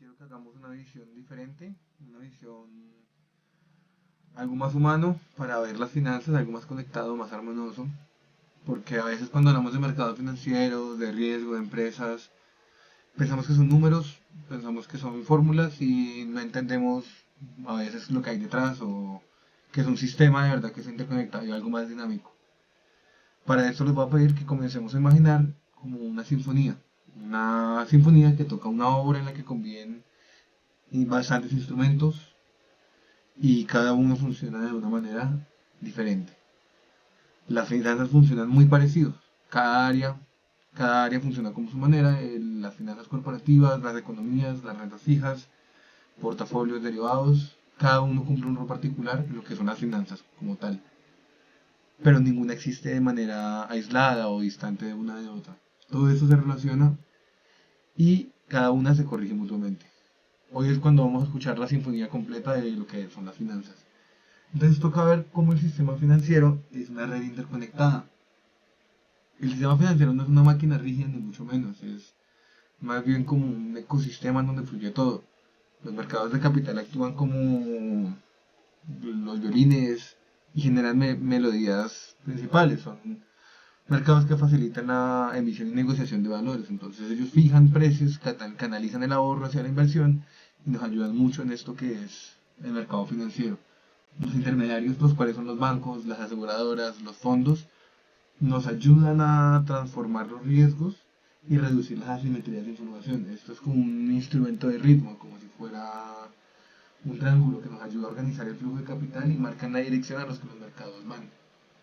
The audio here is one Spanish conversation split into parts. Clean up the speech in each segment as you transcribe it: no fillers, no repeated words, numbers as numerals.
quiero que hagamos una visión diferente, una visión algo más humano para ver las finanzas, algo más conectado, más armonioso, porque a veces cuando hablamos de mercados financieros, de riesgo, de empresas, pensamos que son números, pensamos que son fórmulas y no entendemos a veces lo que hay detrás o que es un sistema de verdad que está interconectado y algo más dinámico. Para esto les voy a pedir que comencemos a imaginar como una sinfonía que toca una obra en la que conviven bastantes instrumentos y cada uno funciona de una manera diferente. Las finanzas funcionan muy parecidos, cada área, cada área funciona como su manera, las finanzas corporativas, las economías, las rentas fijas, portafolios derivados, cada uno cumple un rol particular en lo que son las finanzas como tal, pero ninguna existe de manera aislada o distante de una de otra. Todo eso se relaciona y cada una se corrige mutuamente. Hoy es cuando vamos a escuchar la sinfonía completa de lo que son las finanzas. Entonces toca ver cómo el sistema financiero es una red interconectada. El sistema financiero no es una máquina rígida ni mucho menos, es más bien como un ecosistema en donde fluye todo. Los mercados de capital actúan como los violines y generan melodías principales. Son mercados que facilitan la emisión y negociación de valores. Entonces ellos fijan precios, canalizan el ahorro hacia la inversión y nos ayudan mucho en esto que es el mercado financiero. Los intermediarios, los cuales son los bancos, las aseguradoras, los fondos, nos ayudan a transformar los riesgos y reducir las asimetrías de información. Esto es como un instrumento de ritmo, como si fuera un triángulo que nos ayuda a organizar el flujo de capital y marcan la dirección a los que los mercados van.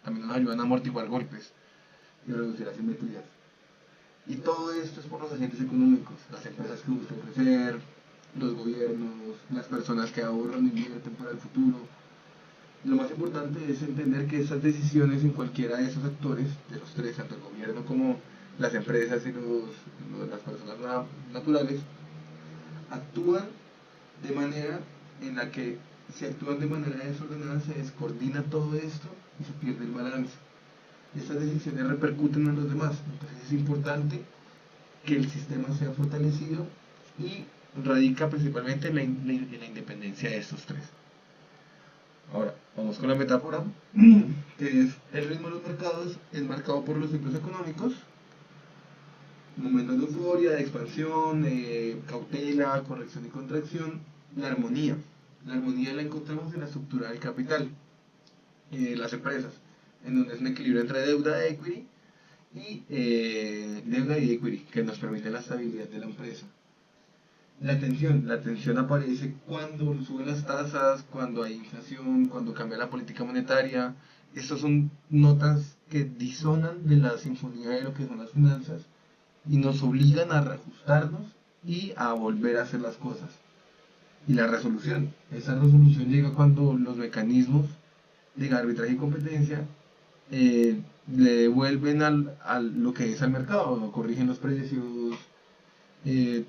También nos ayudan a amortiguar golpes y reducir asimetrías. Y todo esto es por los agentes económicos, las empresas que buscan crecer, los gobiernos, las personas que ahorran e invierten para el futuro. Lo más importante es entender que esas decisiones en cualquiera de esos actores, de los tres, tanto el gobierno como las empresas y las personas naturales, actúan de manera en la que si actúan de manera desordenada se descoordina todo esto y se pierde el balance. Estas decisiones repercuten en los demás, entonces es importante que el sistema sea fortalecido y radica principalmente en la independencia de estos tres. Ahora, vamos con la metáfora, que es el ritmo de los mercados es marcado por los ciclos económicos, momentos de euforia, de expansión, cautela, corrección y contracción, la armonía. La armonía la encontramos en la estructura del capital, las empresas, en donde es un equilibrio entre deuda y equity, que nos permite la estabilidad de la empresa. La tensión aparece cuando suben las tasas, cuando hay inflación, cuando cambia la política monetaria. Estas son notas que disonan de la sinfonía de lo que son las finanzas y nos obligan a reajustarnos y a volver a hacer las cosas. Y la resolución. Esa resolución llega cuando los mecanismos de arbitraje y competencia le devuelven lo que es al mercado, corrigen los precios,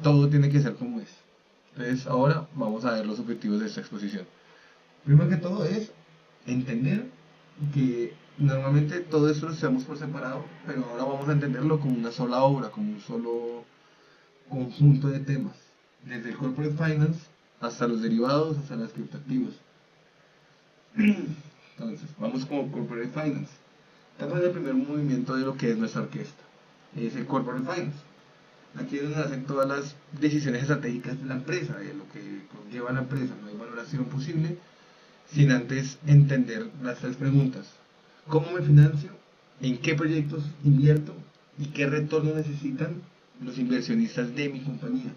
todo tiene que ser como es. Entonces ahora vamos a ver los objetivos de esta exposición. Primero que todo es entender que normalmente todo esto lo hacemos por separado, pero ahora vamos a entenderlo como una sola obra, como un solo conjunto de temas, desde el corporate finance hasta los derivados, hasta las criptoactivos. Entonces, vamos como corporate finance. Estamos en el primer movimiento de lo que es nuestra orquesta, es el corporate finance. Aquí es donde hacen todas las decisiones estratégicas de la empresa, de lo que conlleva la empresa. No hay valoración posible sin antes entender las tres preguntas. ¿Cómo me financio? ¿En qué proyectos invierto? ¿Y qué retorno necesitan los inversionistas de mi compañía?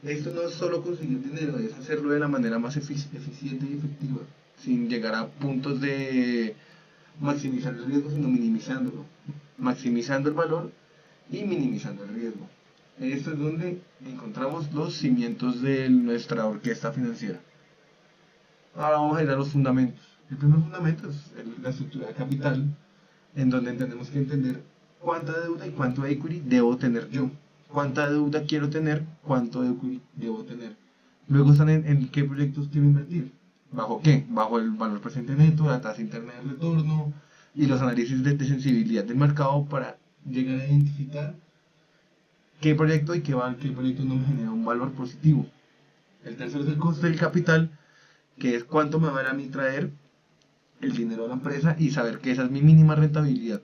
Esto no es solo conseguir dinero, es hacerlo de la manera más eficiente y efectiva, sin llegar a puntos de maximizar el riesgo, sino minimizándolo, maximizando el valor y minimizando el riesgo. Esto es donde encontramos los cimientos de nuestra orquesta financiera. Ahora vamos a ir a los fundamentos. El primer fundamento es la estructura de capital, en donde tenemos que entender cuánta deuda y cuánto equity debo tener yo. Cuánta deuda quiero tener, cuánto equity debo tener. Luego están en qué proyectos quiero invertir. ¿Bajo qué? Bajo el valor presente neto, la tasa interna de retorno y los análisis de sensibilidad del mercado para llegar a identificar qué proyecto y qué proyecto no me genera un valor positivo. El tercero es el coste del capital, que es cuánto me va a mí traer el dinero a la empresa y saber que esa es mi mínima rentabilidad.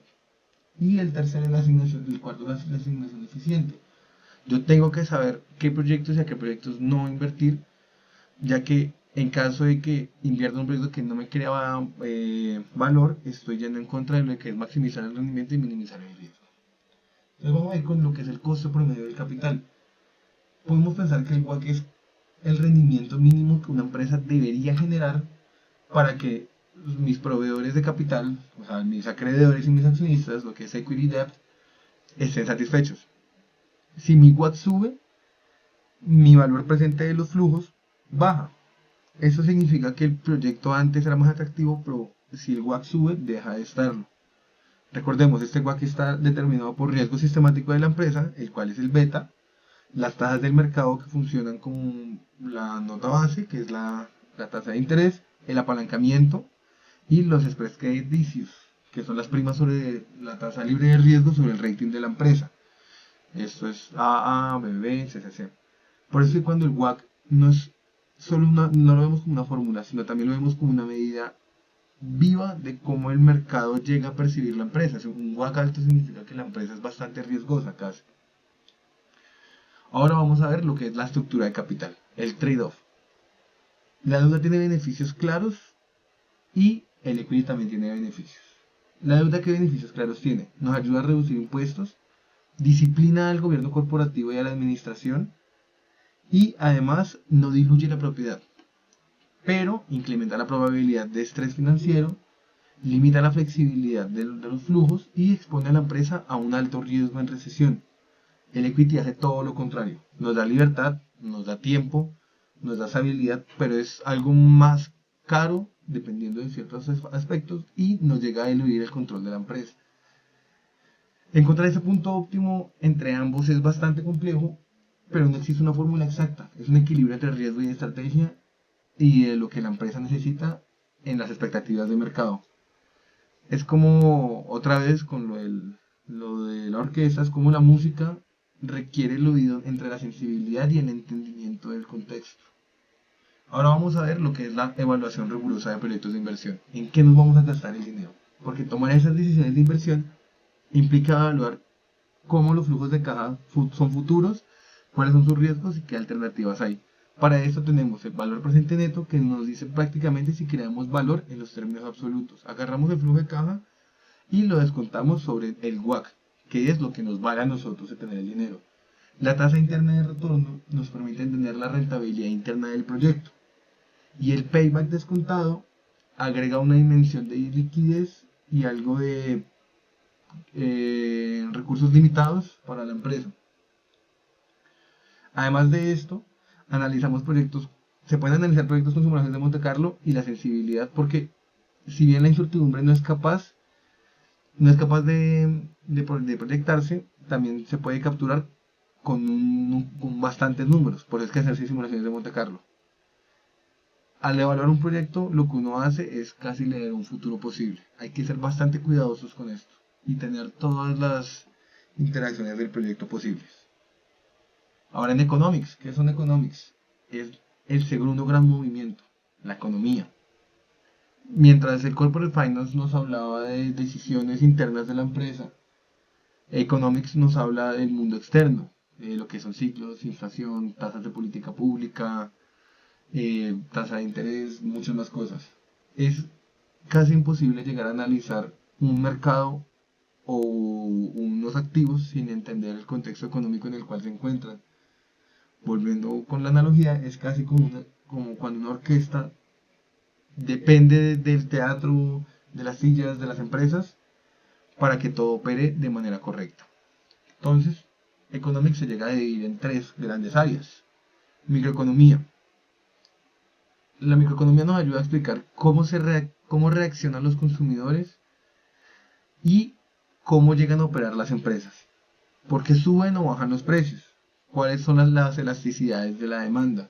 Y el tercero es la asignación, el cuarto es la asignación eficiente. Yo tengo que saber qué proyectos y a qué proyectos no invertir, ya que en caso de que invierta en un proyecto que no me crea valor, estoy yendo en contra de lo que es maximizar el rendimiento y minimizar el riesgo. Entonces vamos a ir con lo que es el costo promedio del capital. Podemos pensar que el WACC es el rendimiento mínimo que una empresa debería generar para que mis proveedores de capital, o sea, mis acreedores y mis accionistas, lo que es equity debt, estén satisfechos. Si mi WACC sube, mi valor presente de los flujos baja. Eso significa que el proyecto antes era más atractivo, pero si el WACC sube, deja de estarlo. Recordemos, este WACC está determinado por riesgo sistemático de la empresa, el cual es el beta, las tasas del mercado que funcionan como la nota base, que es la tasa de interés, el apalancamiento y los spread crediticios, que son las primas sobre la tasa libre de riesgo sobre el rating de la empresa. Esto es AA, BBB, CCC. Por eso es que cuando el WACC no es solo no lo vemos como una fórmula, sino también lo vemos como una medida viva de cómo el mercado llega a percibir la empresa. Un WACC alto significa que la empresa es bastante riesgosa casi. Ahora vamos a ver lo que es la estructura de capital, el trade-off. La deuda tiene beneficios claros y el equity también tiene beneficios. La deuda, ¿qué beneficios claros tiene? Nos ayuda a reducir impuestos, disciplina al gobierno corporativo y a la administración y además no diluye la propiedad, pero incrementa la probabilidad de estrés financiero, limita la flexibilidad de los flujos y expone a la empresa a un alto riesgo en recesión. El equity hace todo lo contrario, nos da libertad, nos da tiempo, nos da estabilidad, pero es algo más caro dependiendo de ciertos aspectos y nos llega a eludir el control de la empresa. Encontrar ese punto óptimo entre ambos es bastante complejo, pero no existe una fórmula exacta, es un equilibrio entre riesgo y estrategia y de lo que la empresa necesita en las expectativas de mercado. Es como otra vez con lo de la orquesta, es como la música requiere el oído entre la sensibilidad y el entendimiento del contexto. Ahora vamos a ver lo que es la evaluación rigurosa de proyectos de inversión. ¿En qué nos vamos a gastar el dinero? Porque tomar esas decisiones de inversión implica evaluar cómo los flujos de caja son futuros, cuáles son sus riesgos y qué alternativas hay. Para esto tenemos el valor presente neto que nos dice prácticamente si creamos valor en los términos absolutos. Agarramos el flujo de caja y lo descontamos sobre el WACC, que es lo que nos vale a nosotros de tener el dinero. La tasa interna de retorno nos permite entender la rentabilidad interna del proyecto. Y el payback descontado agrega una dimensión de liquidez y algo de recursos limitados para la empresa. Además de esto, analizamos proyectos, se pueden analizar proyectos con simulaciones de Monte Carlo y la sensibilidad, porque si bien la incertidumbre no es capaz de proyectarse, también se puede capturar con bastantes números, por eso es que hacerse simulaciones de Monte Carlo. Al evaluar un proyecto, lo que uno hace es casi leer un futuro posible. Hay que ser bastante cuidadosos con esto y tener todas las interacciones del proyecto posibles. Ahora en Economics, ¿qué son Economics? Es el segundo gran movimiento, la economía. Mientras el Corporate Finance nos hablaba de decisiones internas de la empresa, Economics nos habla del mundo externo, de lo que son ciclos, inflación, tasas de política pública, tasa de interés, muchas más cosas. Es casi imposible llegar a analizar un mercado o unos activos sin entender el contexto económico en el cual se encuentran. Volviendo con la analogía, es casi como cuando una orquesta depende del teatro, de las sillas, de las empresas, para que todo opere de manera correcta. Entonces, Economics se llega a dividir en tres grandes áreas. Microeconomía. La microeconomía nos ayuda a explicar cómo reaccionan los consumidores y cómo llegan a operar las empresas. ¿Por qué suben o bajan los precios? ¿Cuáles son las elasticidades de la demanda?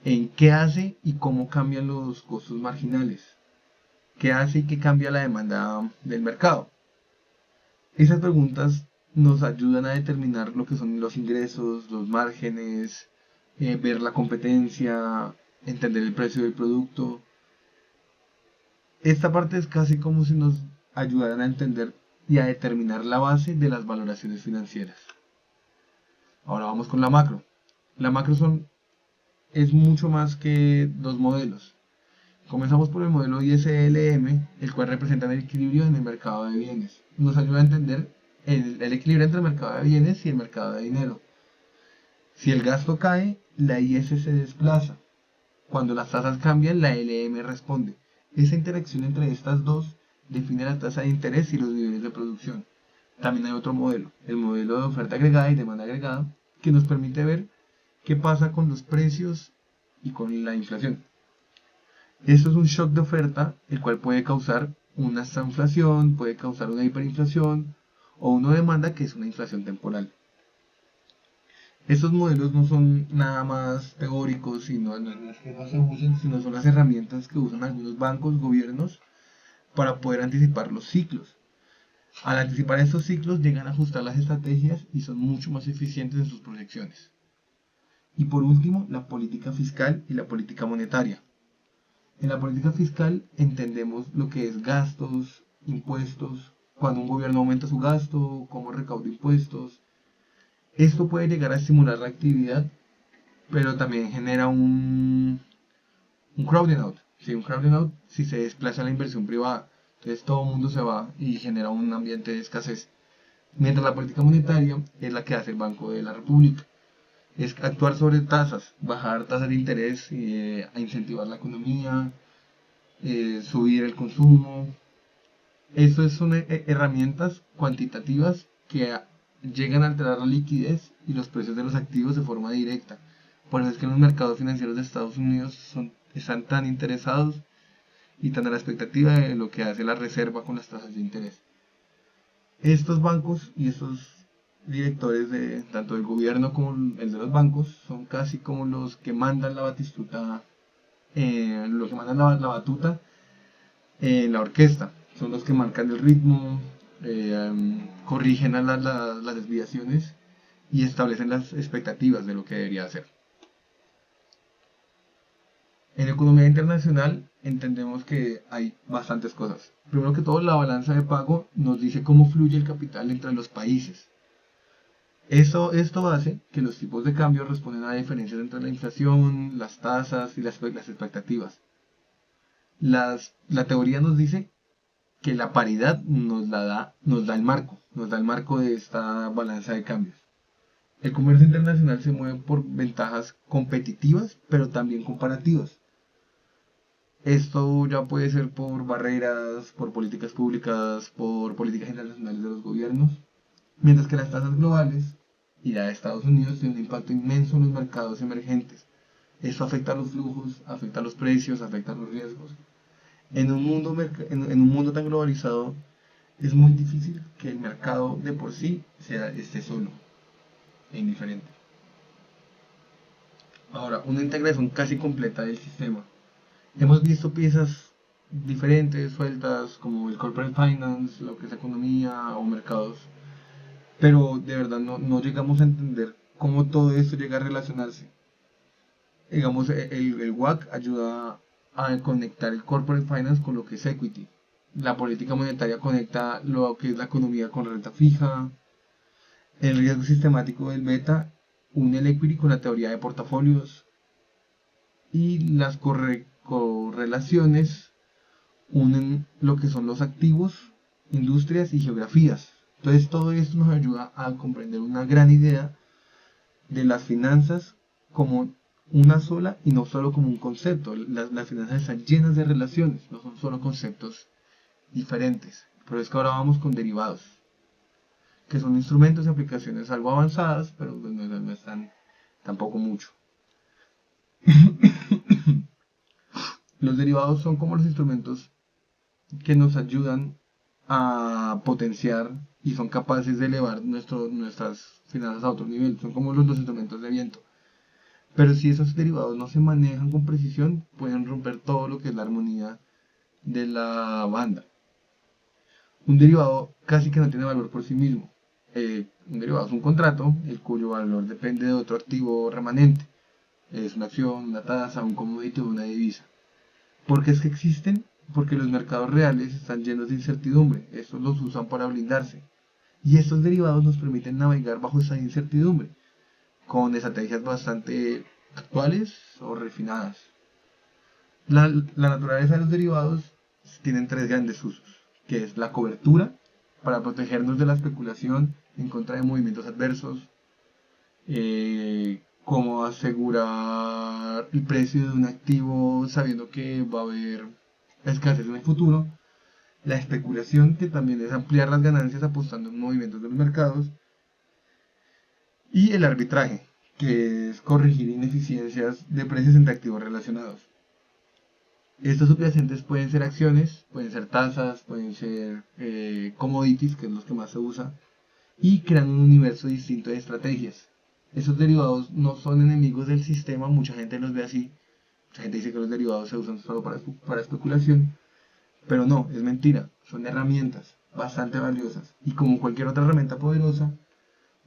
¿En qué hace y cómo cambian los costos marginales? ¿Qué hace y qué cambia la demanda del mercado? Esas preguntas nos ayudan a determinar lo que son los ingresos, los márgenes, ver la competencia, entender el precio del producto. Esta parte es casi como si nos ayudaran a entender y a determinar la base de las valoraciones financieras. Ahora vamos con la macro. La macro es mucho más que dos modelos. Comenzamos por el modelo ISLM, el cual representa el equilibrio en el mercado de bienes. Nos ayuda a entender el equilibrio entre el mercado de bienes y el mercado de dinero. Si el gasto cae, la IS se desplaza. Cuando las tasas cambian, la LM responde. Esa interacción entre estas dos define la tasa de interés y los niveles de producción. También hay otro modelo, el modelo de oferta agregada y demanda agregada, que nos permite ver qué pasa con los precios y con la inflación. Esto es un shock de oferta, el cual puede causar una estanflación, puede causar una hiperinflación o una demanda que es una inflación temporal. Estos modelos no son nada más teóricos, no es que no se usen, sino son las herramientas que usan algunos bancos, gobiernos, para poder anticipar los ciclos. Al anticipar estos ciclos llegan a ajustar las estrategias y son mucho más eficientes en sus proyecciones. Y por último, la política fiscal y la política monetaria. En la política fiscal entendemos lo que es gastos, impuestos, cuando un gobierno aumenta su gasto, cómo recauda impuestos. Esto puede llegar a estimular la actividad, pero también genera un crowding out. Sí, un crowding out si se desplaza la inversión privada. Entonces todo el mundo se va y genera un ambiente de escasez. Mientras la política monetaria es la que hace el Banco de la República. Es actuar sobre tasas, bajar tasas de interés, a incentivar la economía, subir el consumo. Eso son herramientas cuantitativas que llegan a alterar la liquidez y los precios de los activos de forma directa. Por eso es que los mercados financieros de Estados Unidos están tan interesados y tan a la expectativa de lo que hace la reserva con las tasas de interés. Estos bancos y estos directores de tanto del gobierno como el de los bancos son casi como los que mandan la batistuta, los que mandan la batuta en la orquesta. Son los que marcan el ritmo, corrigen a las desviaciones y establecen las expectativas de lo que debería hacer. En economía internacional entendemos que hay bastantes cosas. Primero que todo, la balanza de pago nos dice cómo fluye el capital entre los países. Esto hace que los tipos de cambio respondan a diferencias entre la inflación, las tasas y las expectativas. La teoría nos dice que la paridad nos da el marco de esta balanza de cambios. El comercio internacional se mueve por ventajas competitivas, pero también comparativas. Esto ya puede ser por barreras, por políticas públicas, por políticas internacionales de los gobiernos, mientras que las tasas globales y la de Estados Unidos tienen un impacto inmenso en los mercados emergentes. Esto afecta a los flujos, afecta a los precios, afecta a los riesgos. En un mundo tan globalizado, es muy difícil que el mercado de por sí esté solo e indiferente. Ahora, una integración casi completa del sistema. Hemos visto piezas diferentes, sueltas, como el corporate finance, lo que es economía o mercados, pero de verdad no llegamos a entender cómo todo esto llega a relacionarse. Digamos, el WAC ayuda a conectar el corporate finance con lo que es equity. La política monetaria conecta lo que es la economía con renta fija. El riesgo sistemático del beta une el equity con la teoría de portafolios. Y las correlaciones unen lo que son los activos, industrias y geografías. Entonces todo esto nos ayuda a comprender una gran idea de las finanzas como una sola y no solo como un concepto. Las finanzas están llenas de relaciones, no son solo conceptos diferentes. Pero es que ahora vamos con derivados, que son instrumentos y aplicaciones algo avanzadas, pero pues no están tampoco mucho. Los derivados son como los instrumentos que nos ayudan a potenciar y son capaces de elevar nuestras finanzas a otro nivel. Son como los instrumentos de viento. Pero si esos derivados no se manejan con precisión, pueden romper todo lo que es la armonía de la banda. Un derivado casi que no tiene valor por sí mismo. Un derivado es un contrato, el cuyo valor depende de otro activo remanente. Es una acción, una tasa, un commodity o una divisa. ¿Por qué es que existen? Porque los mercados reales están llenos de incertidumbre. Estos los usan para blindarse. Y estos derivados nos permiten navegar bajo esa incertidumbre, con estrategias bastante actuales o refinadas. La naturaleza de los derivados tienen tres grandes usos, que es la cobertura, para protegernos de la especulación en contra de movimientos adversos, como asegurar el precio de un activo sabiendo que va a haber escasez en el futuro, la especulación, que también es ampliar las ganancias apostando en movimientos de los mercados, y el arbitraje, que es corregir ineficiencias de precios entre activos relacionados. Estos subyacentes pueden ser acciones, pueden ser tasas, pueden ser commodities, que es los que más se usa, y crean un universo distinto de estrategias. Esos derivados no son enemigos del sistema, mucha gente los ve así, mucha gente dice que los derivados se usan solo para especulación, pero no, es mentira, son herramientas bastante valiosas, y como cualquier otra herramienta poderosa,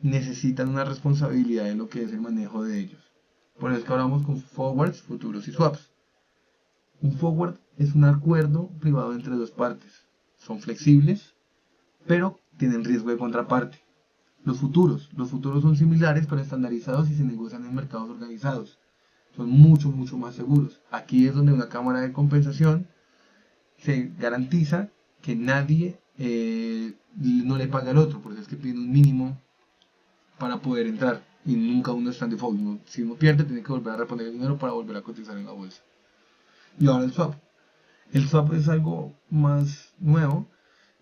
necesitan una responsabilidad en lo que es el manejo de ellos. Por eso es que hablamos con forwards, futuros y swaps. Un forward es un acuerdo privado entre dos partes. Son flexibles, pero tienen riesgo de contraparte. Los futuros son similares pero estandarizados y se negocian en mercados organizados. Son mucho, mucho más seguros. Aquí es donde una cámara de compensación se garantiza que nadie no le paga al otro, porque es que piden un mínimo para poder entrar y nunca uno está en default. Si uno pierde, tiene que volver a reponer el dinero para volver a cotizar en la bolsa. Y ahora el swap. El swap es algo más nuevo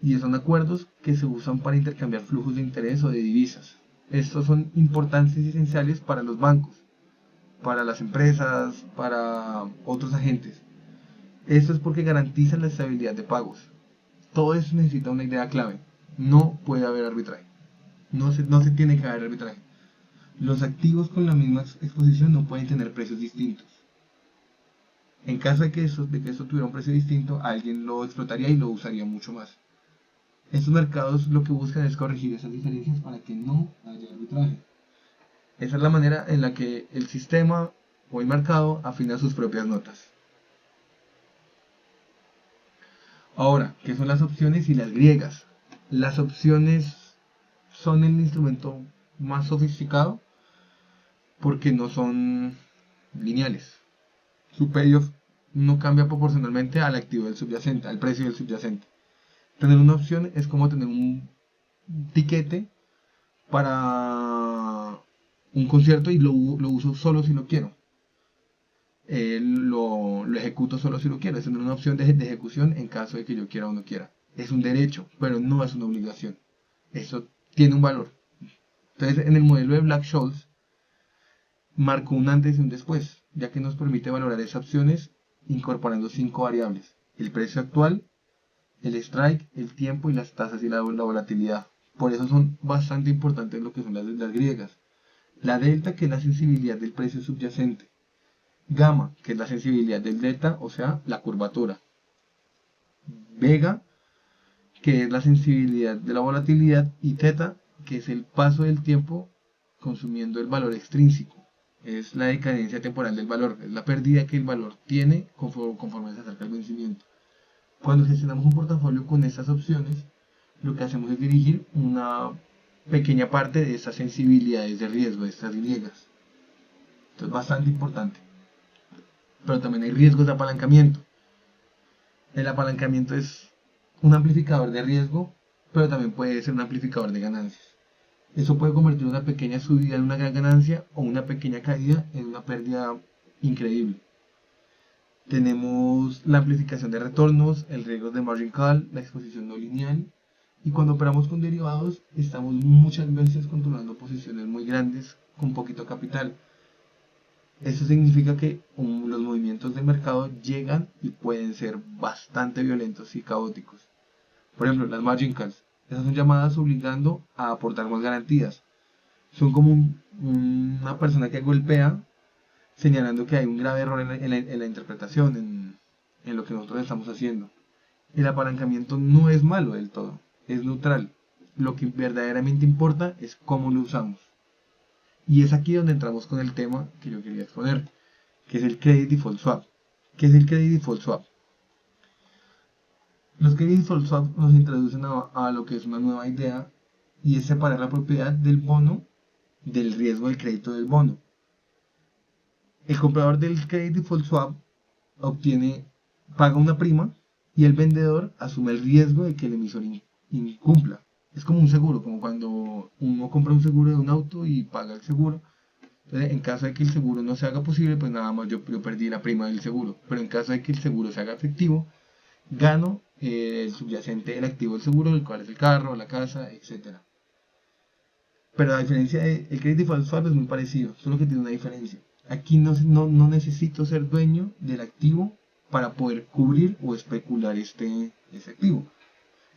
y son acuerdos que se usan para intercambiar flujos de interés o de divisas. Estos son importantes y esenciales para los bancos, para las empresas, para otros agentes. Esto es porque garantizan la estabilidad de pagos. Todo eso necesita una idea clave. No puede haber arbitraje. No se tiene que haber arbitraje. Los activos con la misma exposición no pueden tener precios distintos. En caso de que eso tuviera un precio distinto, alguien lo explotaría y lo usaría mucho más. Estos mercados lo que buscan es corregir esas diferencias para que no haya arbitraje. Esa es la manera en la que el sistema o el mercado afina sus propias notas. Ahora, ¿qué son las opciones y las griegas? Las opciones son el instrumento más sofisticado porque no son lineales. Su payoff no cambia proporcionalmente al activo del subyacente, al precio del subyacente. Tener una opción es como tener un tiquete para un concierto y lo uso solo si lo quiero. Lo ejecuto solo si lo quiero. Es tener una opción de ejecución en caso de que yo quiera o no quiera. Es un derecho, pero no es una obligación. Eso tiene un valor. Entonces, en el modelo de Black-Scholes, marcó un antes y un después, ya que nos permite valorar esas opciones incorporando 5 variables: el precio actual, el strike, el tiempo y las tasas y la volatilidad. Por eso son bastante importantes lo que son las griegas. La delta, que es la sensibilidad del precio subyacente. Gamma, que es la sensibilidad del delta, o sea, la curvatura. Vega, que es la sensibilidad de la volatilidad. Y theta, que es el paso del tiempo consumiendo el valor extrínseco. Es la decadencia temporal del valor, es la pérdida que el valor tiene conforme se acerca el vencimiento. Cuando gestionamos un portafolio con estas opciones, lo que hacemos es dirigir una pequeña parte de esas sensibilidades de riesgo, de estas griegas. Esto es bastante importante. Pero también hay riesgos de apalancamiento. El apalancamiento es un amplificador de riesgo, pero también puede ser un amplificador de ganancias. Eso puede convertir una pequeña subida en una gran ganancia o una pequeña caída en una pérdida increíble. Tenemos la amplificación de retornos, el riesgo de margin call, la exposición no lineal. Y cuando operamos con derivados, estamos muchas veces controlando posiciones muy grandes con poquito capital. Eso significa que los movimientos del mercado llegan y pueden ser bastante violentos y caóticos. Por ejemplo, las margin calls. Esas son llamadas obligando a aportar más garantías. Son como una persona que golpea señalando que hay un grave error en la interpretación, en lo que nosotros estamos haciendo. El apalancamiento no es malo del todo, es neutral. lo que verdaderamente importa es cómo lo usamos. Y es aquí donde entramos con el tema que yo quería exponer, que es el Credit Default Swap. ¿Qué es el Credit Default Swap? Los Credit Default Swap nos introducen a lo que es una nueva idea, y es separar la propiedad del bono del riesgo del crédito del bono. El comprador del Credit Default Swap paga una prima, y el vendedor asume el riesgo de que el emisor incumpla. Es como un seguro, como cuando uno compra un seguro de un auto y paga el seguro. Entonces, en caso de que el seguro no se haga posible, pues nada más yo perdí la prima del seguro. Pero en caso de que el seguro se haga efectivo, gano el subyacente del activo del seguro, el cual es el carro, la casa, etc. Pero a diferencia del Credit Default Swap es muy parecido, solo que tiene una diferencia. Aquí no necesito ser dueño del activo para poder cubrir o especular ese activo.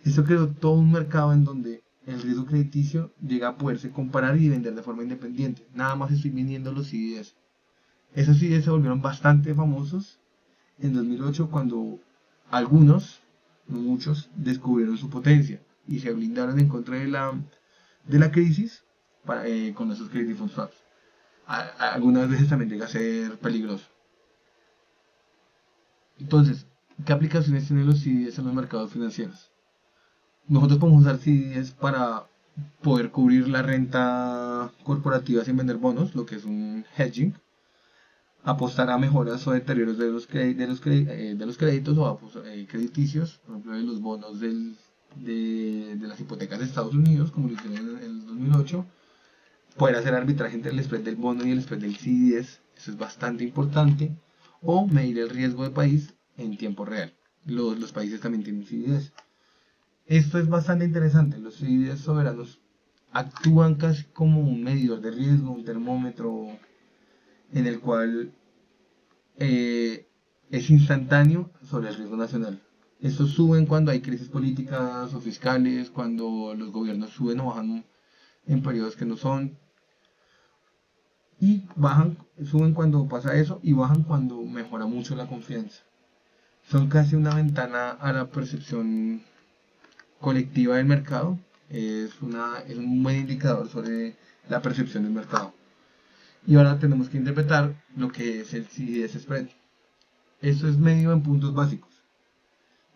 Esto creó todo un mercado en donde el riesgo crediticio llega a poderse comparar y vender de forma independiente. Nada más estoy vendiendo los CDS. Esos CDS se volvieron bastante famosos en 2008 cuando algunos, no muchos, descubrieron su potencia y se blindaron en contra de la crisis con esos credit default swaps. Algunas veces también llega a ser peligroso. Entonces, ¿qué aplicaciones tienen los CDS en los mercados financieros? Nosotros podemos usar CDS para poder cubrir la renta corporativa sin vender bonos, lo que es un hedging, apostar a mejoras o deterioros de los créditos o crediticios, por ejemplo de los bonos de las hipotecas de Estados Unidos, como lo hicieron en el 2008, poder hacer arbitraje entre el spread del bono y el spread del CDS, eso es bastante importante, o medir el riesgo de país en tiempo real. Los países también tienen CDS. Esto es bastante interesante. Los CDS soberanos actúan casi como un medidor de riesgo, un termómetro en el cual es instantáneo sobre el riesgo nacional. Estos suben cuando hay crisis políticas o fiscales, cuando los gobiernos suben o bajan en periodos que no son, y suben cuando pasa eso y bajan cuando mejora mucho la confianza. Son casi una ventana a la percepción colectiva del mercado. Es un buen indicador sobre la percepción del mercado. Y ahora tenemos que interpretar lo que es el CDS spread. Esto es medido en puntos básicos.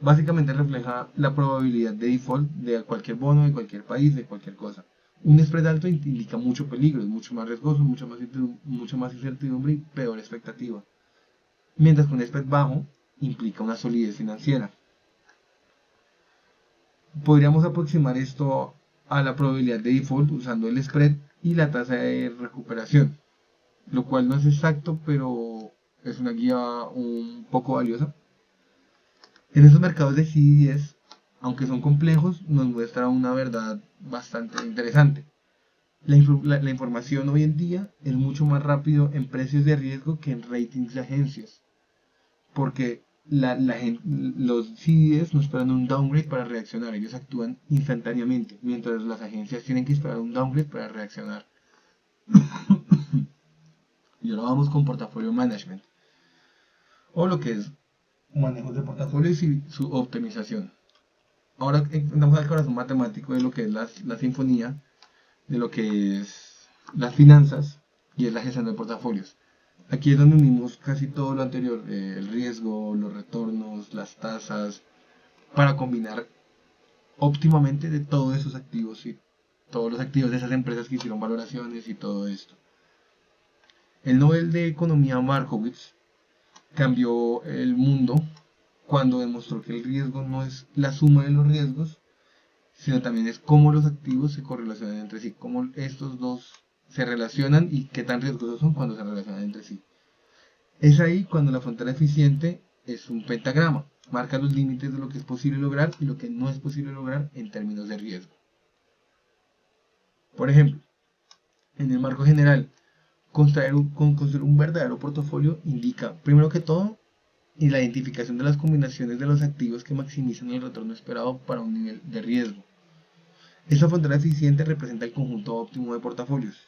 Básicamente refleja la probabilidad de default de cualquier bono, de cualquier país, de cualquier cosa. Un spread alto indica mucho peligro, es mucho más riesgoso, mucho más incertidumbre y peor expectativa. Mientras que un spread bajo implica una solidez financiera. Podríamos aproximar esto a la probabilidad de default usando el spread y la tasa de recuperación, lo cual no es exacto, pero es una guía un poco valiosa. En esos mercados de CDS, aunque son complejos, nos muestra una verdad bastante interesante. La información hoy en día es mucho más rápido en precios de riesgo que en ratings de agencias, porque los CDS no esperan un downgrade para reaccionar, ellos actúan instantáneamente, mientras las agencias tienen que esperar un downgrade para reaccionar. Y ahora vamos con portafolio management, o lo que es manejo de portafolios y su optimización. Ahora entramos al corazón matemático de lo que es la sinfonía, de lo que es las finanzas y es la gestión de portafolios. Aquí es donde unimos casi todo lo anterior, el riesgo, los retornos, las tasas, para combinar óptimamente de todos esos activos y todos los activos de esas empresas que hicieron valoraciones y todo esto. El Nobel de Economía Markowitz cambió el mundo cuando demostró que el riesgo no es la suma de los riesgos, sino también es cómo los activos se correlacionan entre sí, cómo estos dos se relacionan y qué tan riesgosos son cuando se relacionan entre sí. Es ahí cuando la frontera eficiente es un pentagrama, marca los límites de lo que es posible lograr y lo que no es posible lograr en términos de riesgo. Por ejemplo, en el marco general, construir un verdadero portafolio indica, primero que todo, la identificación de las combinaciones de los activos que maximizan el retorno esperado para un nivel de riesgo. Esta frontera eficiente representa el conjunto óptimo de portafolios.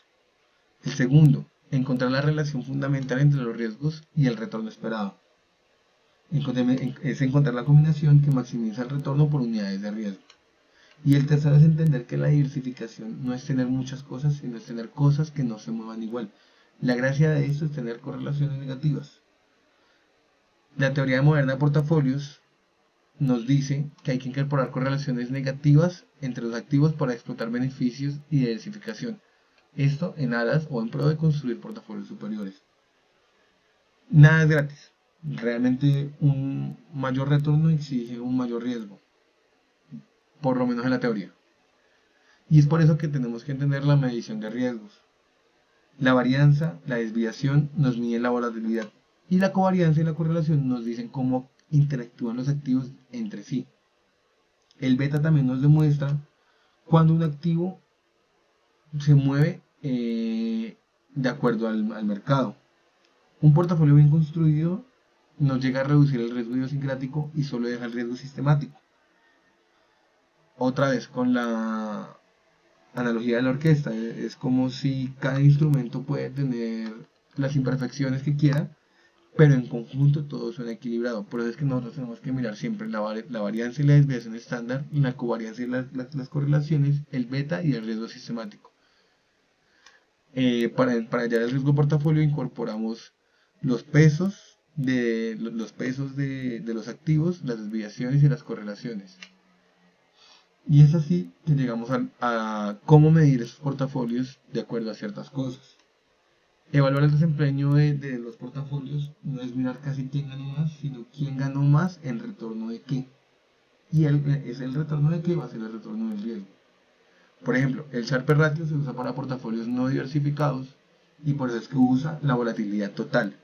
El segundo, encontrar la relación fundamental entre los riesgos y el retorno esperado. Es encontrar la combinación que maximiza el retorno por unidades de riesgo. Y el tercero es entender que la diversificación no es tener muchas cosas, sino es tener cosas que no se muevan igual. La gracia de esto es tener correlaciones negativas. La teoría moderna de portafolios nos dice que hay que incorporar correlaciones negativas entre los activos para explotar beneficios y diversificación. Esto en aras o en pro de construir portafolios superiores. Nada es gratis. Realmente un mayor retorno exige un mayor riesgo, por lo menos en la teoría. Y es por eso que tenemos que entender la medición de riesgos. La varianza, la desviación nos mide la volatilidad y la covarianza y la correlación nos dicen cómo interactúan los activos entre sí. El beta también nos demuestra cuando un activo se mueve de acuerdo al mercado. Un portafolio bien construido nos llega a reducir el riesgo idiosincrático y solo deja el riesgo sistemático. Otra vez con la analogía de la orquesta, es como si cada instrumento puede tener las imperfecciones que quiera, pero en conjunto todo suena equilibrado. Por eso es que nosotros tenemos que mirar siempre la varianza y la desviación estándar, la covarianza y las correlaciones, el beta y el riesgo sistemático. Para hallar el riesgo portafolio incorporamos los pesos de los activos, las desviaciones y las correlaciones. Y es así que llegamos a cómo medir esos portafolios de acuerdo a ciertas cosas. Evaluar el desempeño de los portafolios no es mirar casi quién ganó más, sino quién ganó más en retorno de qué. Y es el retorno de qué va a ser el retorno del riesgo. Por ejemplo, el Sharpe Ratio se usa para portafolios no diversificados y por eso es que usa la volatilidad total.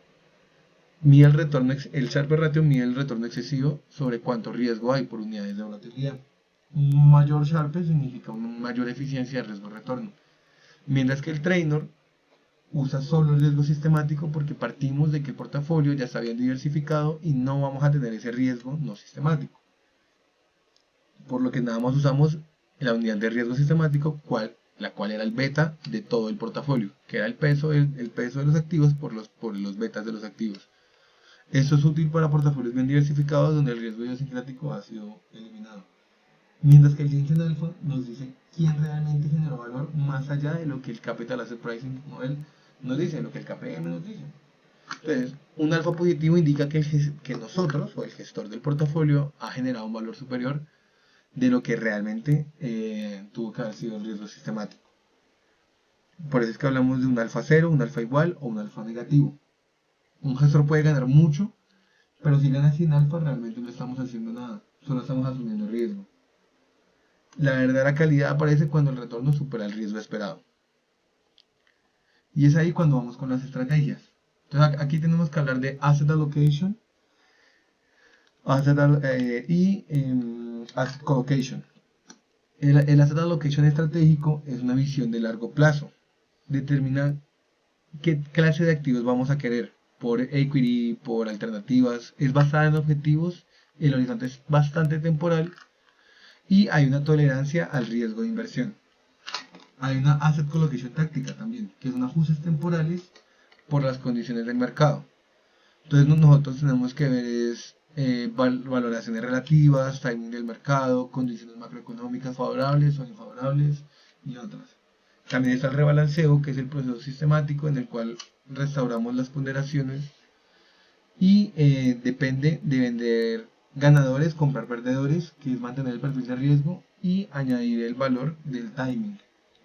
El Sharpe Ratio mide el retorno excesivo sobre cuánto riesgo hay por unidades de volatilidad. Un mayor Sharpe significa una mayor eficiencia de riesgo-retorno. Mientras que el Trainor usa solo el riesgo sistemático porque partimos de que el portafolio ya está bien diversificado y no vamos a tener ese riesgo no sistemático. Por lo que nada más usamos la unidad de riesgo sistemático, la cual era el beta de todo el portafolio, que era el peso de los activos por los betas de los activos. Esto es útil para portafolios bien diversificados donde el riesgo idiosincrático ha sido eliminado. Mientras que el Jensen Alpha nos dice quién realmente generó valor más allá de lo que el Capital Asset Pricing Model nos dice, lo que el KPM nos dice. Entonces, un alfa positivo indica que nosotros o el gestor del portafolio ha generado un valor superior de lo que realmente tuvo que haber sido el riesgo sistemático. Por eso es que hablamos de un alfa cero, un alfa igual o un alfa negativo. Un gestor puede ganar mucho, pero si gana sin alfa realmente no estamos haciendo nada, solo estamos asumiendo riesgo. La verdadera calidad aparece cuando el retorno supera el riesgo esperado. Y es ahí cuando vamos con las estrategias. Entonces aquí tenemos que hablar de Asset Allocation y Asset Collocation. El Asset Allocation estratégico es una visión de largo plazo. Determina qué clase de activos vamos a querer, por equity, por alternativas. Es basada en objetivos, el horizonte es bastante temporal y hay una tolerancia al riesgo de inversión. Hay una Asset Collocation táctica también, que son ajustes temporales por las condiciones del mercado. Entonces nosotros tenemos que ver valoraciones relativas, timing del mercado, condiciones macroeconómicas favorables o infavorables y otras. También está el rebalanceo, que es el proceso sistemático en el cual restauramos las ponderaciones y depende de vender ganadores, comprar perdedores, que es mantener el perfil de riesgo y añadir el valor del timing.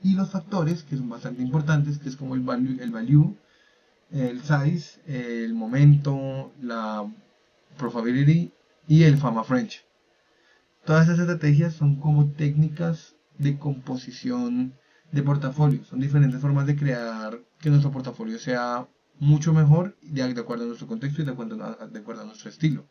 Y los factores, que son bastante importantes, que es como el value, el size, el momento, la probability y el fama French. Todas esas estrategias son como técnicas de composición de portafolio. Son diferentes formas de crear que nuestro portafolio sea mucho mejor de acuerdo a nuestro contexto y de acuerdo a nuestro estilo.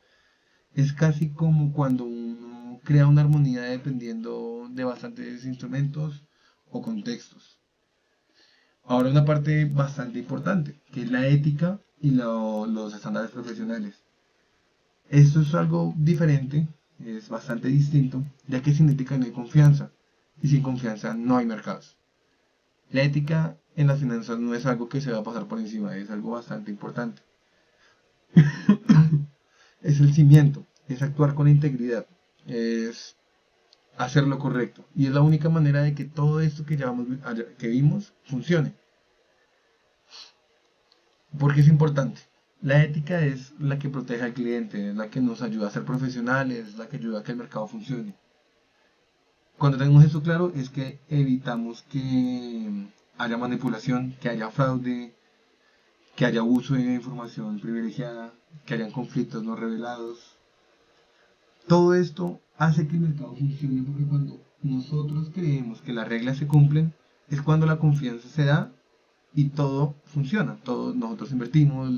Es casi como cuando uno crea una armonía dependiendo de bastantes instrumentos o contextos. Ahora una parte bastante importante, que es la ética y los estándares profesionales. Esto es algo diferente, es bastante distinto, ya que sin ética no hay confianza, y sin confianza no hay mercados. La ética en las finanzas no es algo que se va a pasar por encima, es algo bastante importante. Es el cimiento, es actuar con integridad, es hacer lo correcto. Y es la única manera de que todo esto que vimos funcione. Porque es importante. La ética es la que protege al cliente, es la que nos ayuda a ser profesionales, es la que ayuda a que el mercado funcione. Cuando tenemos eso claro es que evitamos que haya manipulación, que haya fraude, que haya uso de información privilegiada, que hayan conflictos no revelados. Todo esto hace que el mercado funcione porque cuando nosotros creemos que las reglas se cumplen es cuando la confianza se da y todo funciona. Nosotros invertimos,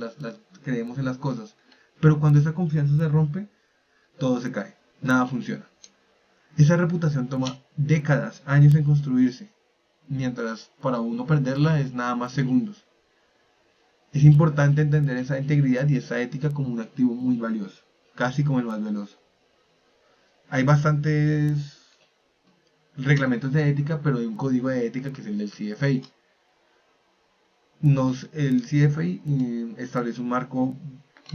creemos en las cosas. Pero cuando esa confianza se rompe, todo se cae. Nada funciona. Esa reputación toma décadas, años en construirse, mientras para uno perderla es nada más segundos. Es importante entender esa integridad y esa ética como un activo muy valioso, casi como el más veloz. Hay bastantes reglamentos de ética, pero hay un código de ética que es el del CFA. El CFA establece un marco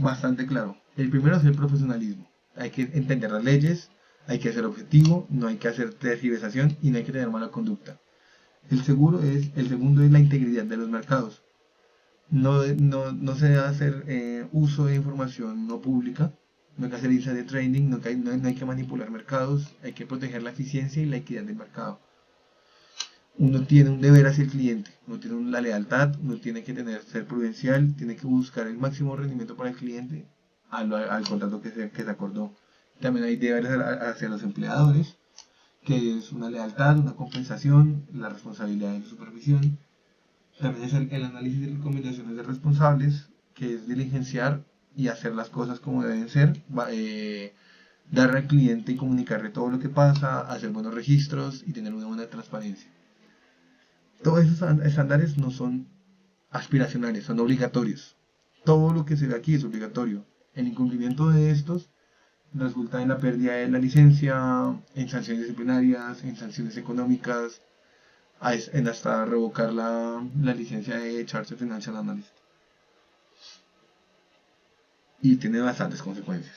bastante claro. El primero es el profesionalismo. Hay que entender las leyes, hay que ser objetivo, no hay que hacer tergiversación y no hay que tener mala conducta. El segundo es la integridad de los mercados. No se debe hacer uso de información no pública, no hay que hacer insider trading, no hay que manipular mercados, hay que proteger la eficiencia y la equidad del mercado. Uno tiene un deber hacia el cliente, uno tiene la lealtad, uno tiene que ser prudencial, tiene que buscar el máximo rendimiento para el cliente al contrato que se acordó. También hay deberes hacia los empleadores, que es una lealtad, una compensación, la responsabilidad de supervisión. También es el análisis de recomendaciones de responsables, que es diligenciar y hacer las cosas como deben ser, darle al cliente y comunicarle todo lo que pasa, hacer buenos registros y tener una buena transparencia. Todos esos estándares no son aspiracionales, son obligatorios. Todo lo que se ve aquí es obligatorio. El incumplimiento de estos resulta en la pérdida de la licencia, en sanciones disciplinarias, en sanciones económicas, en hasta revocar la licencia de Chartered Financial Analyst. Y tiene bastantes consecuencias.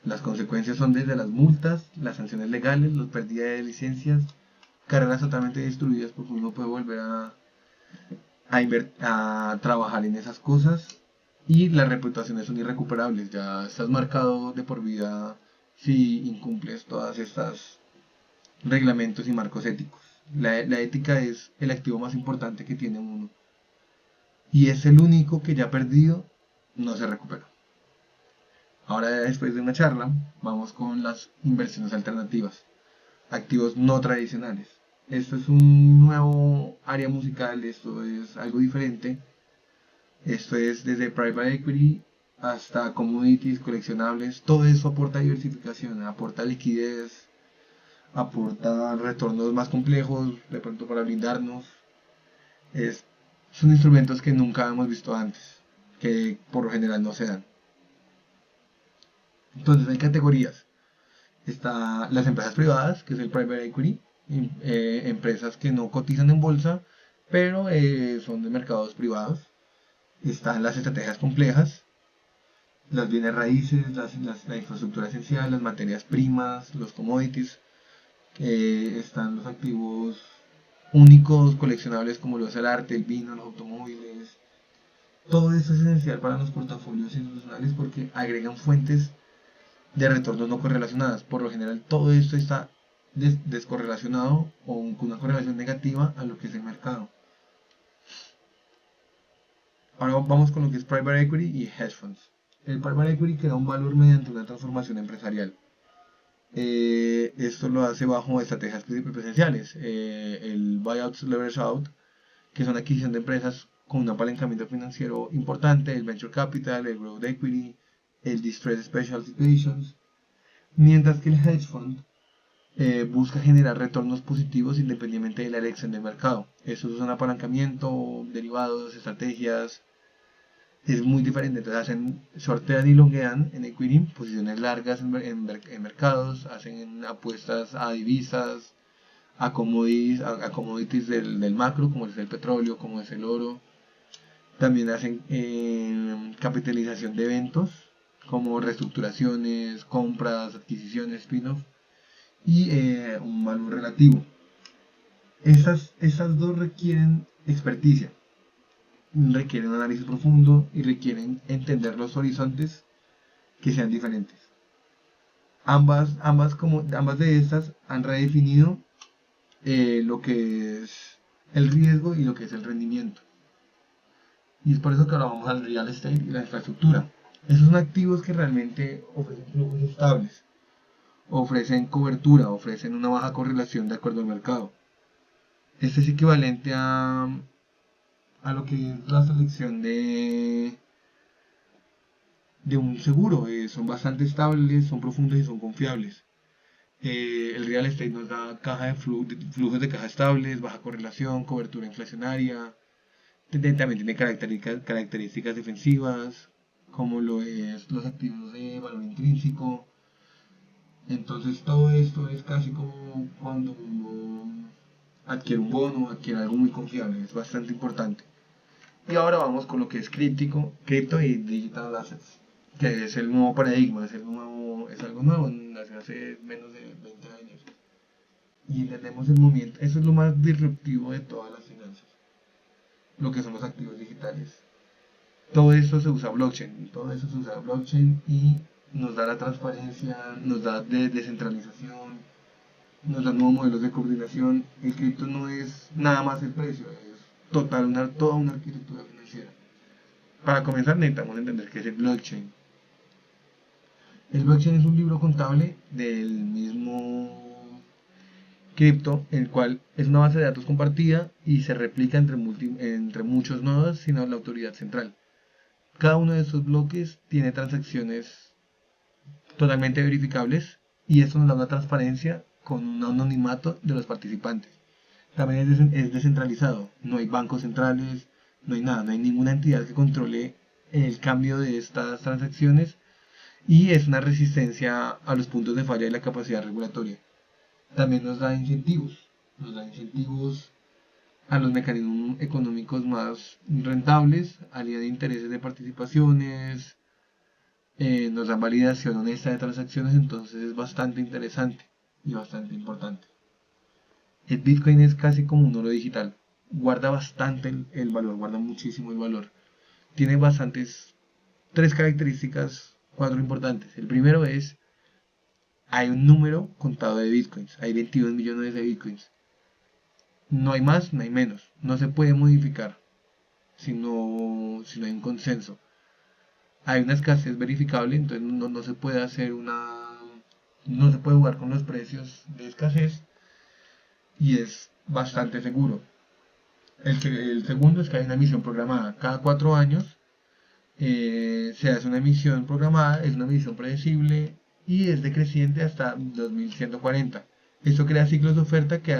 Las consecuencias son desde las multas, las sanciones legales, la pérdida de licencias, carreras totalmente destruidas porque uno puede volver a trabajar en esas cosas y las reputaciones son irrecuperables. Ya estás marcado de por vida si incumples todas estas reglamentos y marcos éticos. La ética es el activo más importante que tiene uno y es el único que ya perdido no se recupera. Ahora, después de una charla, vamos con las inversiones alternativas, activos no tradicionales. Esto es un nuevo área musical, esto es algo diferente. Esto es desde private equity hasta commodities, coleccionables, todo eso aporta diversificación, aporta liquidez, aporta retornos más complejos, de pronto para blindarnos. Es, Son instrumentos que nunca hemos visto antes, que por lo general no se dan. Entonces hay categorías. Está las empresas privadas, que es el private equity, empresas que no cotizan en bolsa, pero son de mercados privados. Están las estrategias complejas, las bienes raíces, la infraestructura esencial, las materias primas, los commodities. Están los activos únicos, coleccionables como lo es el arte, el vino, los automóviles. Todo eso es esencial para los portafolios institucionales porque agregan fuentes de retornos no correlacionadas. Por lo general, todo esto está descorrelacionado o con una correlación negativa a lo que es el mercado. Ahora vamos con lo que es private equity y hedge funds. El private equity crea un valor mediante una transformación empresarial. Esto lo hace bajo estrategias presenciales. El buyout leverage out, que son adquisición de empresas con un apalancamiento financiero importante, el venture capital, el growth equity, el distressed special situations. Mientras que el hedge fund busca generar retornos positivos independientemente de la elección del mercado. Eso es un apalancamiento, derivados, estrategias. Es muy diferente. Entonces hacen shortean y longean en equity, posiciones largas en mercados, hacen apuestas a divisas, a commodities del macro, como es el petróleo, como es el oro. También hacen capitalización de eventos, como reestructuraciones, compras, adquisiciones, spin-off. y un valor relativo. Estas dos requieren experticia, requieren un análisis profundo y requieren entender los horizontes que sean diferentes. Ambas de estas han redefinido lo que es el riesgo y lo que es el rendimiento. Y es por eso que ahora vamos al real estate y la infraestructura. Esos son activos que realmente ofrecen flujos estables, ofrecen cobertura, ofrecen una baja correlación de acuerdo al mercado. Este es equivalente a lo que es la selección de un seguro. Son bastante estables, son profundos y son confiables. El real estate nos da flujos de caja estables, baja correlación, cobertura inflacionaria. También tiene características defensivas, como lo es los activos de valor intrínseco. Entonces todo esto es casi como cuando uno adquiere un bono, adquiere algo muy confiable, es bastante importante. Y ahora vamos con lo que es cripto y digital assets, que es el nuevo paradigma, es algo nuevo, nació hace menos de 20 años. Y entendemos el movimiento, eso es lo más disruptivo de todas las finanzas, lo que son los activos digitales. Todo esto se usa blockchain y nos da la transparencia, nos da descentralización, nos da nuevos modelos de coordinación. El cripto no es nada más el precio, es toda una arquitectura financiera. Para comenzar necesitamos entender qué es el blockchain. El blockchain es un libro contable del mismo cripto, el cual es una base de datos compartida y se replica entre muchos nodos sin la autoridad central. Cada uno de estos bloques tiene transacciones totalmente verificables y esto nos da una transparencia con un anonimato de los participantes. También es descentralizado, no hay bancos centrales, no hay nada, no hay ninguna entidad que controle el cambio de estas transacciones y es una resistencia a los puntos de falla de la capacidad regulatoria. También nos da incentivos a los mecanismos económicos más rentables, a línea de intereses de participaciones, nos dan validación honesta de transacciones, entonces es bastante interesante y bastante importante. El Bitcoin es casi como un oro digital, guarda bastante el valor, guarda muchísimo el valor. Tiene tres características, cuatro importantes. El primero es, hay un número contado de Bitcoins, hay 22 millones de Bitcoins. No hay más, no hay menos, no se puede modificar si no hay un consenso. Hay una escasez verificable, entonces no se puede no se puede jugar con los precios de escasez y es bastante seguro. El segundo es que hay una emisión programada. Cada 4 años se hace una emisión programada, es una emisión predecible y es decreciente hasta 2140. Esto crea ciclos de oferta que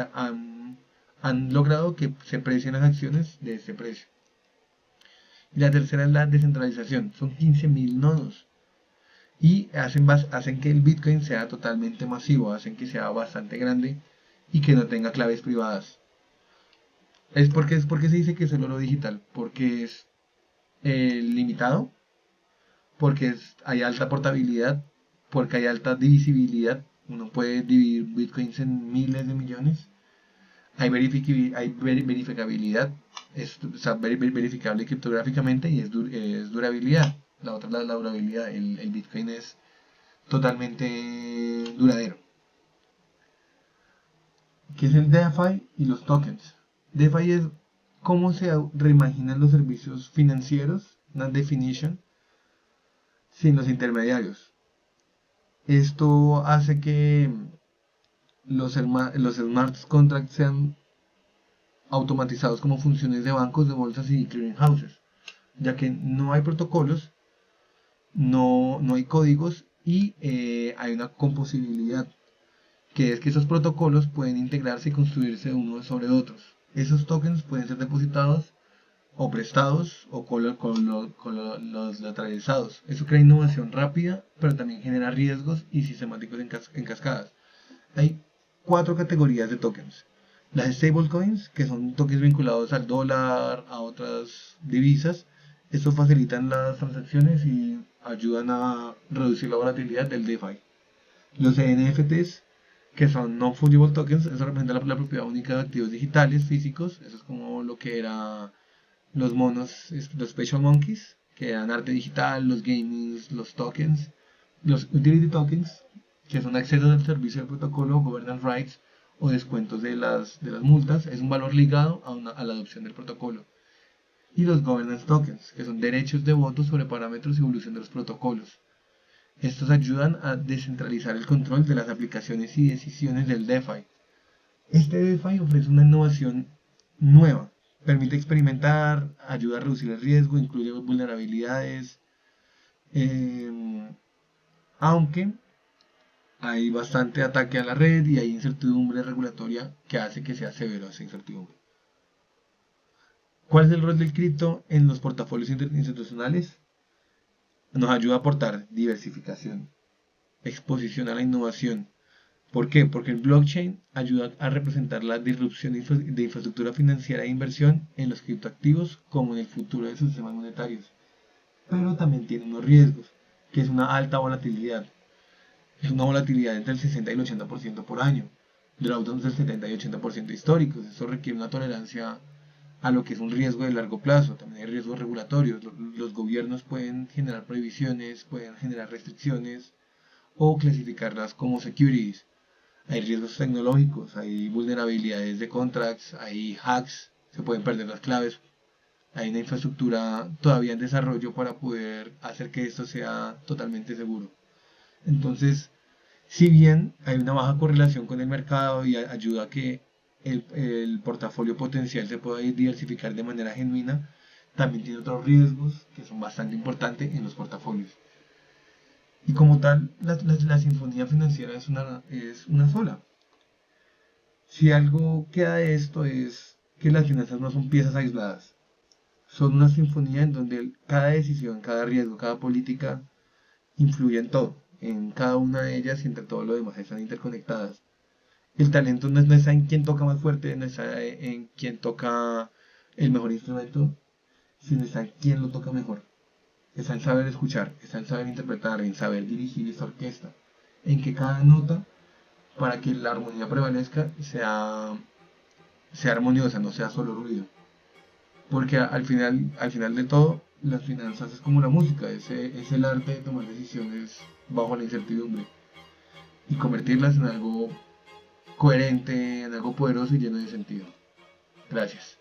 han logrado que se precien las acciones de este precio. Y la tercera es la descentralización, son 15.000 nodos y hacen que el Bitcoin sea totalmente masivo, hacen que sea bastante grande y que no tenga claves privadas. Es porque se dice que es el oro digital, porque es limitado, porque hay alta portabilidad, porque hay alta divisibilidad, uno puede dividir Bitcoins en miles de millones, hay verificabilidad, verificable criptográficamente y es durabilidad. La otra es la durabilidad. El Bitcoin es totalmente duradero. ¿Qué es el DeFi y los tokens? DeFi es cómo se reimaginan los servicios financieros, una definition, sin los intermediarios. Esto hace que los smart contracts sean automatizados como funciones de bancos, de bolsas y clearing houses, ya que no hay protocolos, no hay códigos y hay una composibilidad, que es que esos protocolos pueden integrarse y construirse unos sobre otros. Esos tokens pueden ser depositados o prestados o con los lateralizados. Eso crea innovación rápida, pero también genera riesgos y sistemáticos en cascadas. Hay 4 categorías de tokens. Las stablecoins, que son tokens vinculados al dólar, a otras divisas. Estos facilitan las transacciones y ayudan a reducir la volatilidad del DeFi. Los NFTs, que son non-fungible tokens. Eso representa la propiedad única de activos digitales, físicos. Eso es como lo que era los monos, los Special Monkeys, que eran arte digital, los gamings, los tokens, los utility tokens, que son accesos al servicio del protocolo, governance rights o descuentos de las multas. Es un valor ligado a la adopción del protocolo. Y los governance tokens, que son derechos de voto sobre parámetros y evolución de los protocolos. Estos ayudan a descentralizar el control de las aplicaciones y decisiones del DeFi. Este DeFi ofrece una innovación nueva, permite experimentar, ayuda a reducir el riesgo, incluye vulnerabilidades, aunque hay bastante ataque a la red y hay incertidumbre regulatoria que hace que sea severo esa incertidumbre. ¿Cuál es el rol del cripto en los portafolios institucionales? Nos ayuda a aportar diversificación, exposición a la innovación. ¿Por qué? Porque el blockchain ayuda a representar la disrupción de infraestructura financiera e inversión en los criptoactivos como en el futuro de sus sistemas monetarios. Pero también tiene unos riesgos, que es una alta volatilidad. Es una volatilidad entre el 60 y el 80% por año. Drawdowns del 70 y 80% históricos. Eso requiere una tolerancia a lo que es un riesgo de largo plazo. También hay riesgos regulatorios. Los gobiernos pueden generar prohibiciones, pueden generar restricciones o clasificarlas como securities. Hay riesgos tecnológicos, hay vulnerabilidades de contracts, hay hacks, se pueden perder las claves. Hay una infraestructura todavía en desarrollo para poder hacer que esto sea totalmente seguro. Entonces, si bien hay una baja correlación con el mercado y ayuda a que el portafolio potencial se pueda diversificar de manera genuina, también tiene otros riesgos que son bastante importantes en los portafolios. Y como tal, la sinfonía financiera es una sola. Si algo queda de esto es que las finanzas no son piezas aisladas, son una sinfonía en donde cada decisión, cada riesgo, cada política influye en todo, en cada una de ellas y entre todo lo demás están interconectadas. El talento no está en quién toca más fuerte, no está en quién toca el mejor instrumento, sino está en quién lo toca mejor. Está en saber escuchar, está en saber interpretar, en saber dirigir esta orquesta, en que cada nota, para que la armonía prevalezca, sea armoniosa, no sea solo ruido. Porque al final de todo, las finanzas es como la música, es el arte de tomar decisiones bajo la incertidumbre y convertirlas en algo coherente, en algo poderoso y lleno de sentido. Gracias.